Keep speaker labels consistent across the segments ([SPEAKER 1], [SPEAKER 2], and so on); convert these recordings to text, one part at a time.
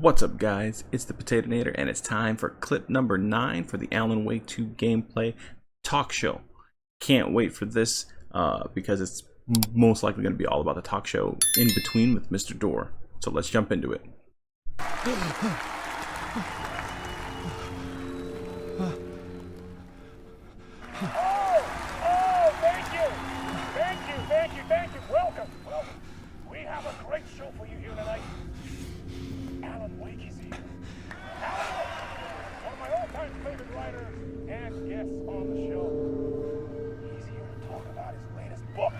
[SPEAKER 1] What's up, guys? It's the Potatonator, and it's time for clip number 9 for the Alan Wake 2 gameplay talk show. Can't wait for this because it's most likely going to be all about the talk show in between with Mr. Door. So let's jump into it.
[SPEAKER 2] Thank you. Welcome. We have a great show for you here tonight. Alan Wake is here. Alan Wake, one of my all-time favorite writers and guests on the show. He's here to talk about his latest book.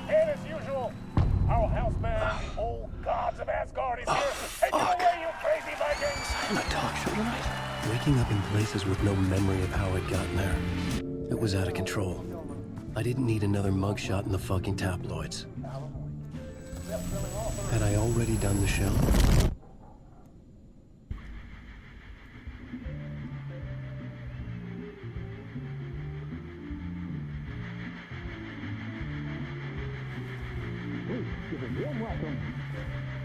[SPEAKER 2] And as usual, our house band, the old gods of Asgard, is here. Take it away, you crazy Vikings!
[SPEAKER 3] On a talk show tonight. Waking up in places with no memory of how I'd gotten there. It was out of control. I didn't need another mugshot in the fucking tabloids. Had I already done the show?
[SPEAKER 2] Please give a warm welcome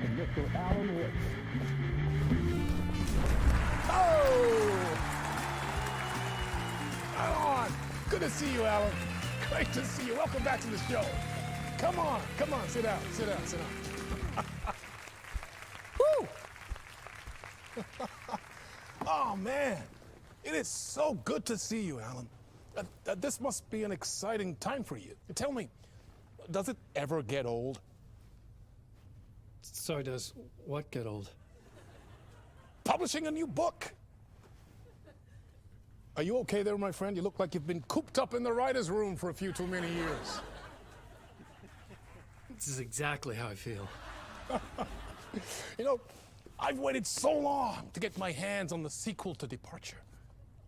[SPEAKER 2] to Mr. Alan Wake. Alan! Good to see you, Alan. Great to see you. Welcome back to the show. Come on. Sit down. Woo! Oh, man. It is so good to see you, Alan. This must be an exciting time for you. Tell me, does it ever get old?
[SPEAKER 3] So does what get old?
[SPEAKER 2] Publishing a new book. Are you okay there, my friend? You look like you've been cooped up in the writer's room for a few too many years.
[SPEAKER 3] This is exactly how I feel.
[SPEAKER 2] You know, I've waited so long to get my hands on the sequel to Departure.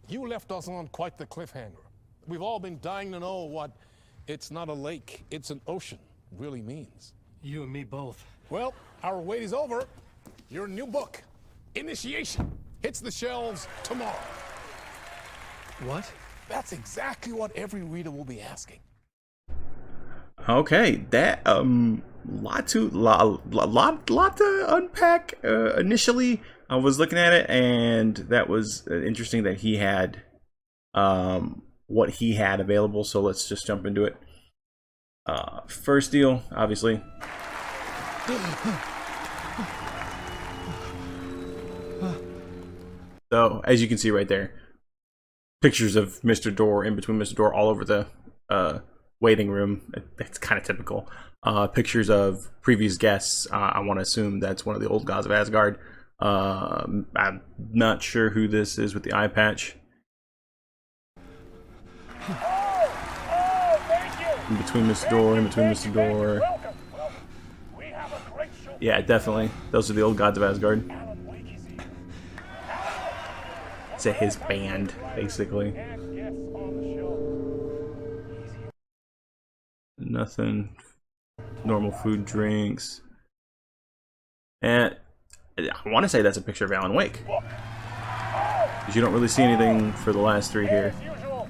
[SPEAKER 2] You left us on quite the cliffhanger. We've all been dying to know what "it's not a lake, it's an ocean" really means.
[SPEAKER 3] You and me both.
[SPEAKER 2] Well, our wait is over. Your new book, Initiation, hits the shelves tomorrow.
[SPEAKER 3] What?
[SPEAKER 2] That's exactly what every reader will be asking.
[SPEAKER 1] Okay, that lot to unpack. Initially, I was looking at it, and that was interesting that he had what he had available. So let's just jump into it. First deal, obviously. So as you can see right there, pictures of Mr. Door in between Mr. Door all over the waiting room. That's kind of typical. Pictures of previous guests. I want to assume that's one of the old gods of Asgard. I'm not sure who this is with the eye patch.
[SPEAKER 2] Thank you.
[SPEAKER 1] In between Mr. Door.
[SPEAKER 2] Welcome. We have a great show.
[SPEAKER 1] Yeah, definitely. Those are the old gods of Asgard.
[SPEAKER 2] Alan Wake is here.
[SPEAKER 1] It's his band, basically.
[SPEAKER 2] And guests on the show. He's here.
[SPEAKER 1] Nothing. Normal food, drinks. And I want to say that's a picture of Alan Wake. Because you don't really see anything for the last three here.
[SPEAKER 2] As usual,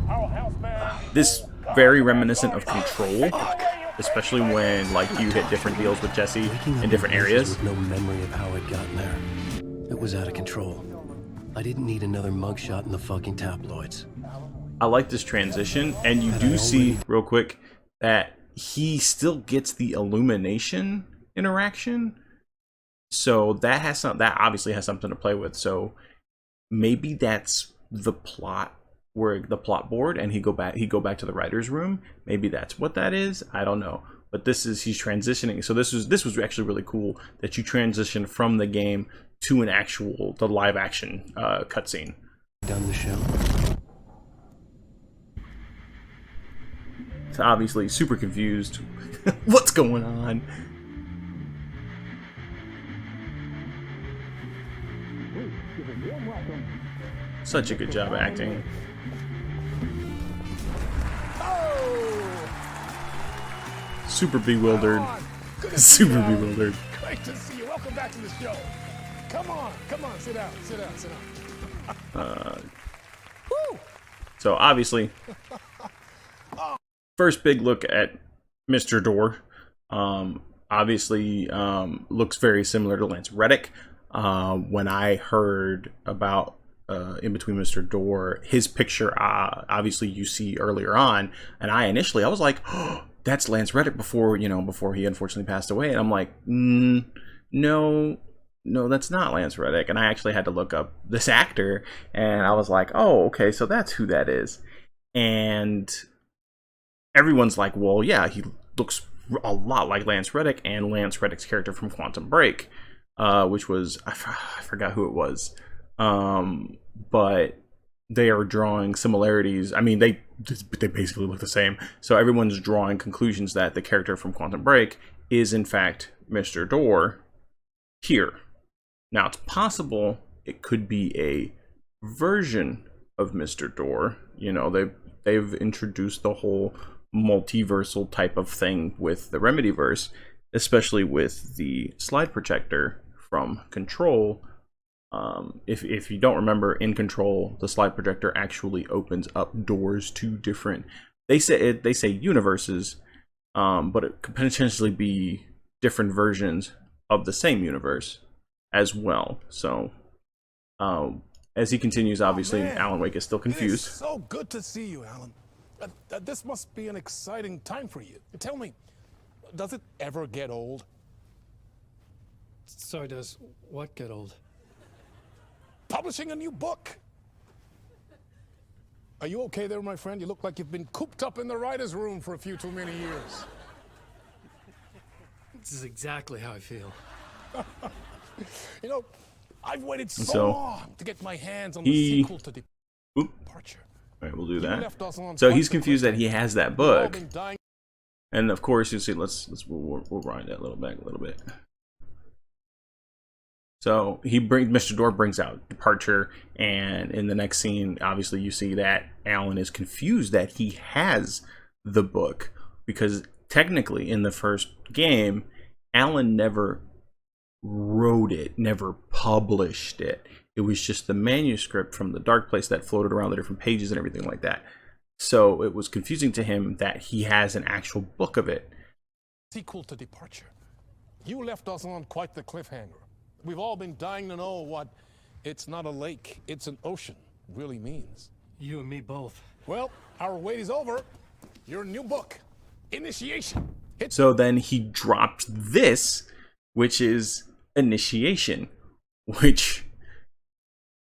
[SPEAKER 2] our house band.
[SPEAKER 1] This very reminiscent of Control, especially when like you hit different deals with Jesse in different areas.
[SPEAKER 3] With no memory of how I'd gotten there. It was out of control. I didn't need another mugshot in the fucking tabloids.
[SPEAKER 1] I like this transition, and you do see real quick that he still gets the illumination interaction. So that has that obviously has something to play with. So maybe that's the plot, where the plot board, and he go back to the writer's room. Maybe that's what that is. I don't know. But he's transitioning. So this was actually really cool that you transition from the game to the live action cutscene.
[SPEAKER 3] Done the show.
[SPEAKER 1] It's obviously super confused. What's going on? Such a good job acting. Super bewildered. Super bewildered.
[SPEAKER 2] Great to see you. Welcome back to the show. Come on. Sit down. Woo!
[SPEAKER 1] So obviously, first big look at Mr. Door. obviously looks very similar to Lance Reddick. When I heard about In Between Mr. Door, his picture, obviously you see earlier on, and I was like, oh, that's Lance Reddick before he unfortunately passed away, and I'm like, no, that's not Lance Reddick. And I actually had to look up this actor, and I was like, oh, okay, so that's who that is. And everyone's like, well, yeah, he looks a lot like Lance Reddick and Lance Reddick's character from Quantum Break, which was, I forgot who it was, but they are drawing similarities. I mean, they basically look the same. So everyone's drawing conclusions that the character from Quantum Break is in fact Mr. Door here. Now, it's possible it could be a version of Mr. Door. You know, they've introduced the whole multiversal type of thing with the Remedyverse, especially with the slide protector from Control. If you don't remember, in Control, the slide projector actually opens up doors to different, they say universes, but it could potentially be different versions of the same universe as well. So as he continues, obviously, Alan Wake is still confused.
[SPEAKER 2] It is so good to see you, Alan. This must be an exciting time for you. Tell me, does it ever get old?
[SPEAKER 3] Sorry, does what get old?
[SPEAKER 2] Publishing a new book. Are you okay there, my friend? You look like you've been cooped up in the writer's room for a few too many years.
[SPEAKER 3] This is exactly how I feel.
[SPEAKER 2] You know, I've waited so long to get my hands on the sequel to Departure.
[SPEAKER 1] All right, we'll do that. So he's confused that he has that book, and of course, you see, we'll rewind that back a little bit. So Mr. Door brings out Departure, and in the next scene, obviously, you see that Alan is confused that he has the book, because technically, in the first game, Alan never wrote it, never published it. It was just the manuscript from the Dark Place that floated around the different pages and everything like that. So it was confusing to him that he has an actual book of it.
[SPEAKER 2] Sequel to Departure. You left us on quite the cliffhanger. We've all been dying to know what "it's not a lake, it's an ocean" really means.
[SPEAKER 3] You and me both.
[SPEAKER 2] Well, our wait is over. Your new book, Initiation.
[SPEAKER 1] So then he dropped this, which is Initiation, which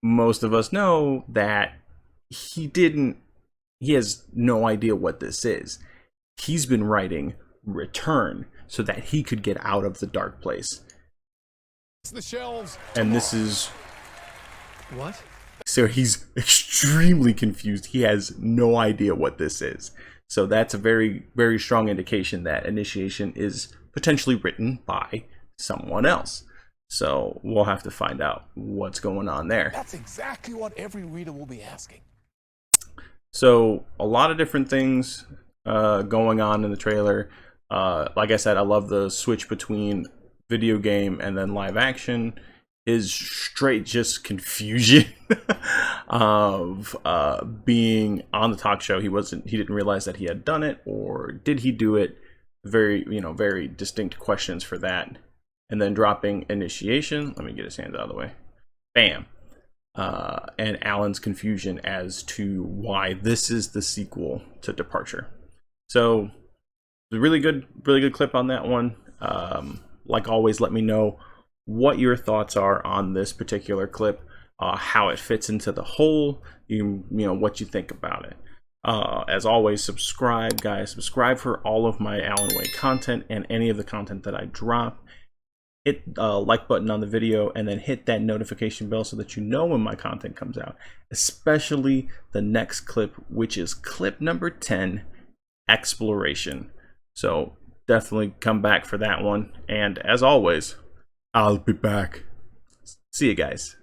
[SPEAKER 1] most of us know that he has no idea what this is. He's been writing Return so that he could get out of the Dark Place.
[SPEAKER 2] The shelves.
[SPEAKER 1] And this is
[SPEAKER 3] what?
[SPEAKER 1] So he's extremely confused. He has no idea what this is. So that's a very, very strong indication that Initiation is potentially written by someone else. So we'll have to find out what's going on there.
[SPEAKER 2] That's exactly what every reader will be asking.
[SPEAKER 1] So a lot of different things going on in the trailer. Like I said, I love the switch between video game and then live action. Is straight just confusion of being on the talk show. He didn't realize that he had done it, or did he do it? Very distinct questions for that. And then dropping Initiation. Let me get his hands out of the way. Bam. And Alan's confusion as to why this is the sequel to Departure. So, a really good clip on that one. Like always, let me know what your thoughts are on this particular clip, how it fits into the whole, what you think about it. As always, subscribe, guys. Subscribe for all of my Alan Wake content and any of the content that I drop. Hit the like button on the video, and then hit that notification bell so that you know when my content comes out, especially the next clip, which is clip number 10, Exploration. So definitely come back for that one. And as always, I'll be back. See you guys.